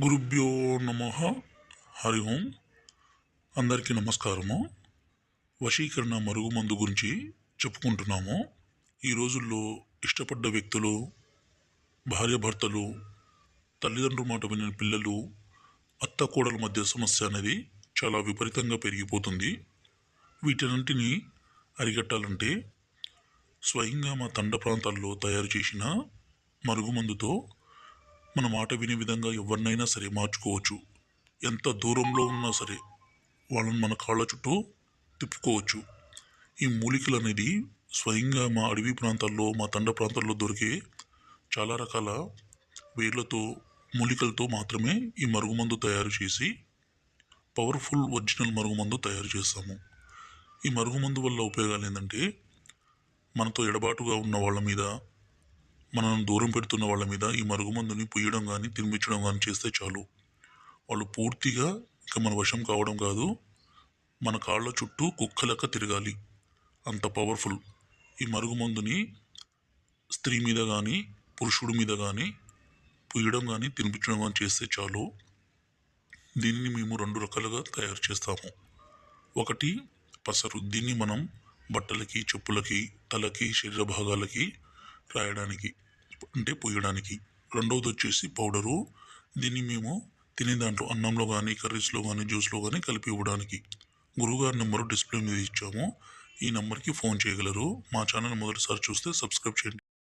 గురుభ్యో నమ. హరి ఓం. అందరికీ నమస్కారము. వశీకరణ మరుగుమందు గురించి చెప్పుకుంటున్నాము. ఈ రోజుల్లో ఇష్టపడ్డ వ్యక్తులు, భార్యాభర్తలు, తల్లిదండ్రుల మాట విని పిల్లలు, అత్త కోడల మధ్య సమస్య అనేది చాలా విపరీతంగా పెరిగిపోతుంది. వీటన్నింటినీ అరికట్టాలంటే స్వయంగా మా తండ ప్రాంతాల్లో తయారు చేసిన మరుగుమందుతో మన మాట వినే విధంగా ఎవరినైనా సరే మార్చుకోవచ్చు. ఎంత దూరంలో ఉన్నా సరే వాళ్ళని మన కాళ్ళ చుట్టూ తిప్పుకోవచ్చు. ఈ మూలికలు అనేది స్వయంగా మా అడవి ప్రాంతాల్లో, మా తండ ప్రాంతాల్లో దొరికే చాలా రకాల వేర్లతో, మూలికలతో మాత్రమే ఈ మరుగుమందు తయారు చేసి పవర్ఫుల్ ఒరిజినల్ మరుగుమందు తయారు చేస్తాము. ఈ మరుగుమందు వల్ల ఉపయోగాలు ఏంటంటే, మనతో ఎడబాటుగా ఉన్న వాళ్ళ మీద, మనల్ని దూరం పెడుతున్న వాళ్ళ మీద ఈ మరుగుమందుని పుయ్యడం కానీ తినిపించడం కానీ చేస్తే చాలు, వాళ్ళు పూర్తిగా ఇక మన వశం కావడం కాదు, మన కాళ్ళ చుట్టూ కుక్కలెక్క తిరగాలి. అంత పవర్ఫుల్. ఈ మరుగుమందుని స్త్రీ మీద కానీ పురుషుడి మీద కానీ పుయ్యడం కానీ తినిపించడం కానీ చేస్తే చాలు. దీనిని మేము 2 రకాలుగా తయారు చేస్తాము. ఒకటి పసరు. దీన్ని మనం బట్టలకి, చెప్పులకి, తలకి, శరీర భాగాలకి రాయడానికి అంటే పూయడానికి. రెండవది వచ్చేసి పౌడరు. దీన్ని మేము తినే దాంట్లో అన్నంలో కానీ, కర్రీస్లో కానీ, జ్యూస్లో కానీ కలిపి ఇవ్వడానికి. గురువుగారి నెంబరు డిస్ప్లే మీద ఇచ్చాము. ఈ నెంబర్కి ఫోన్ చేయగలరు. మా ఛానల్ మొదటిసారి చూస్తే సబ్స్క్రైబ్ చేయండి.